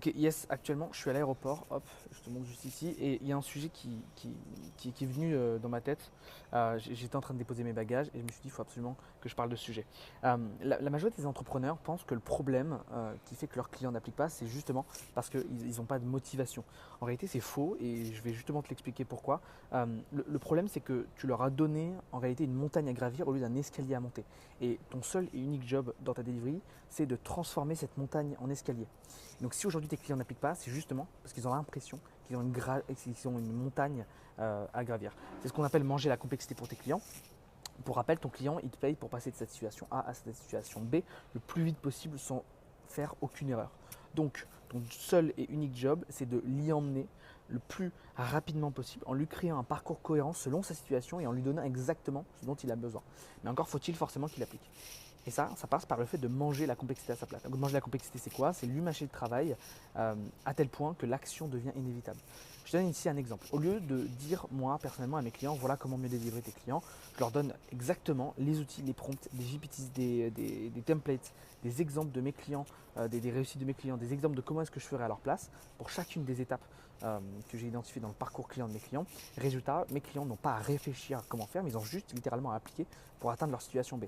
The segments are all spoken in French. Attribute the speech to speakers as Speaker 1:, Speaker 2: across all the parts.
Speaker 1: Ok, yes, actuellement je suis à l'aéroport, hop, je te montre juste ici, et il y a un sujet qui est venu dans ma tête. J'étais en train de déposer mes bagages et je me suis dit il faut absolument que je parle de ce sujet. La majorité des entrepreneurs pensent que le problème qui fait que leurs clients n'appliquent pas, c'est justement parce qu'ils n'ont pas de motivation. En réalité c'est faux et je vais justement te l'expliquer pourquoi. Le problème c'est que tu leur as donné en réalité une montagne à gravir au lieu d'un escalier à monter. Et ton seul et unique job dans ta delivery, c'est de transformer cette montagne en escalier. Donc si aujourd'hui tes clients n'appliquent pas, c'est justement parce qu'ils ont l'impression qu'ils ont une montagne à gravir. C'est ce qu'on appelle manger la complexité pour tes clients. Pour rappel, ton client, il te paye pour passer de cette situation A à cette situation B le plus vite possible sans faire aucune erreur. Donc, ton seul et unique job, c'est de l'y emmener le plus rapidement possible en lui créant un parcours cohérent selon sa situation et en lui donnant exactement ce dont il a besoin. Mais encore faut-il forcément qu'il applique. Et ça passe par le fait de manger la complexité à sa place. Donc, manger la complexité, c'est quoi? C'est lui mâcher le travail à tel point que l'action devient inévitable. Je te donne ici un exemple. Au lieu de dire, moi, personnellement, à mes clients, voilà comment mieux délivrer tes clients, je leur donne exactement les outils, les prompts, des GPTs, des templates, des exemples de mes clients, des réussites de mes clients, des exemples de comment est-ce que je ferais à leur place pour chacune des étapes que j'ai identifiées dans le parcours client de mes clients. Résultat, mes clients n'ont pas à réfléchir à comment faire, mais ils ont juste littéralement à appliquer pour atteindre leur situation B.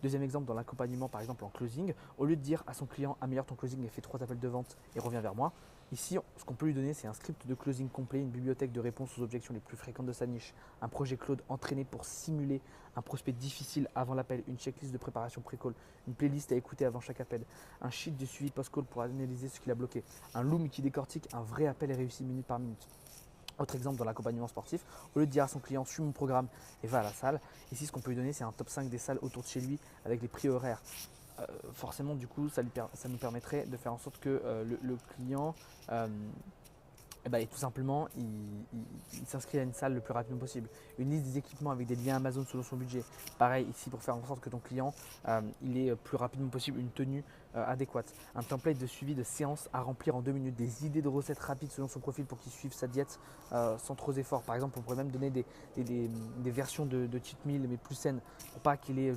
Speaker 1: Deuxième exemple, dans l'accompagnement, par exemple en closing, au lieu de dire à son client améliore ton closing et fais 3 appels de vente et reviens vers moi, ici, ce qu'on peut lui donner, c'est un script de closing complet, une bibliothèque de réponses aux objections les plus fréquentes de sa niche, un projet Claude entraîné pour simuler un prospect difficile avant l'appel, une checklist de préparation pré-call, une playlist à écouter avant chaque appel, un sheet de suivi post-call pour analyser ce qu'il a bloqué, un loom qui décortique un vrai appel réussi minute par minute. Autre exemple dans l'accompagnement sportif, au lieu de dire à son client suis mon programme et va à la salle, ici ce qu'on peut lui donner c'est un top 5 des salles autour de chez lui avec les prix horaires. Forcément du coup ça nous permettrait de faire en sorte que le client et tout simplement, il s'inscrit à une salle le plus rapidement possible. Une liste des équipements avec des liens Amazon selon son budget. Pareil ici pour faire en sorte que ton client, il ait plus rapidement possible une tenue adéquate. Un template de suivi de séance à remplir en 2 minutes. Des idées de recettes rapides selon son profil pour qu'il suive sa diète sans trop d'efforts. Par exemple, on pourrait même donner des versions de cheat meal mais plus saines pour qu'il ait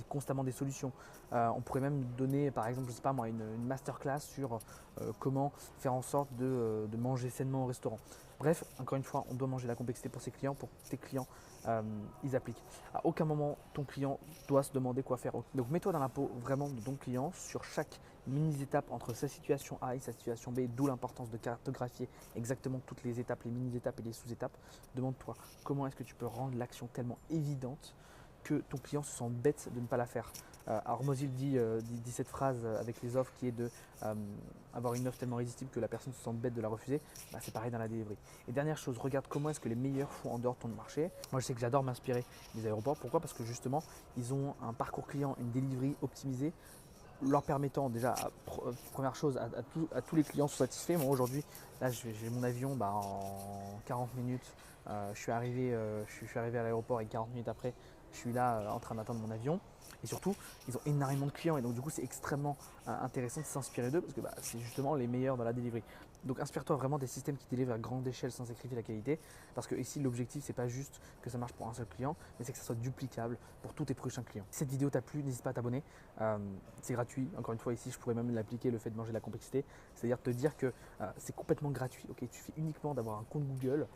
Speaker 1: constamment des solutions. On pourrait même donner par exemple, je sais pas moi, une masterclass sur comment faire en sorte de manger sainement au restaurant. Bref, encore une fois, on doit manger la complexité pour ses clients, pour que tes clients ils appliquent. À aucun moment, ton client doit se demander quoi faire. Donc mets-toi dans la peau vraiment de ton client sur chaque mini-étape entre sa situation A et sa situation B, d'où l'importance de cartographier exactement toutes les étapes, les mini-étapes et les sous-étapes. Demande-toi comment est-ce que tu peux rendre l'action tellement évidente que ton client se sent bête de ne pas la faire. Alors Mozil dit cette phrase avec les offres qui est de avoir une offre tellement irrésistible que la personne se sent bête de la refuser. C'est pareil dans la delivery. Et dernière chose, regarde comment est-ce que les meilleurs font en dehors de ton marché. Moi je sais que j'adore m'inspirer des aéroports. Pourquoi? Parce que justement ils ont un parcours client, une delivery optimisée leur permettant déjà, première chose, à tous les clients sont satisfaits. Moi aujourd'hui, là j'ai mon avion en 40 minutes. Je suis arrivé à l'aéroport et 40 minutes après, je suis là en train d'attendre mon avion. Et surtout, ils ont énormément de clients et donc du coup c'est extrêmement intéressant de s'inspirer d'eux parce que c'est justement les meilleurs dans la delivery. Donc inspire-toi vraiment des systèmes qui délivrent à grande échelle sans sacrifier la qualité parce que ici l'objectif c'est pas juste que ça marche pour un seul client mais c'est que ça soit duplicable pour tous tes prochains clients. Si cette vidéo t'a plu, n'hésite pas à t'abonner. C'est gratuit. Encore une fois ici je pourrais même l'appliquer le fait de manger la complexité, c'est-à-dire te dire que c'est complètement gratuit. Ok, tu fais uniquement d'avoir un compte Google.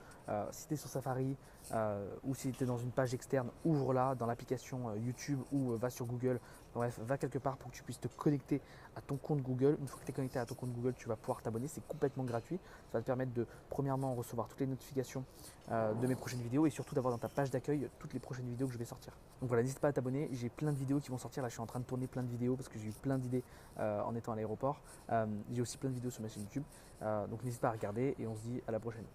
Speaker 1: Si tu es sur Safari ou si tu es dans une page externe, ouvre-la dans l'application YouTube ou va sur Google. Bref, va quelque part pour que tu puisses te connecter à ton compte Google. Une fois que tu es connecté à ton compte Google, tu vas pouvoir t'abonner. C'est complètement gratuit. Ça va te permettre de, premièrement, recevoir toutes les notifications de mes prochaines vidéos et surtout d'avoir dans ta page d'accueil toutes les prochaines vidéos que je vais sortir. Donc voilà, n'hésite pas à t'abonner. J'ai plein de vidéos qui vont sortir. Là, je suis en train de tourner plein de vidéos parce que j'ai eu plein d'idées en étant à l'aéroport. J'ai aussi plein de vidéos sur ma chaîne YouTube. Donc n'hésite pas à regarder et on se dit à la prochaine.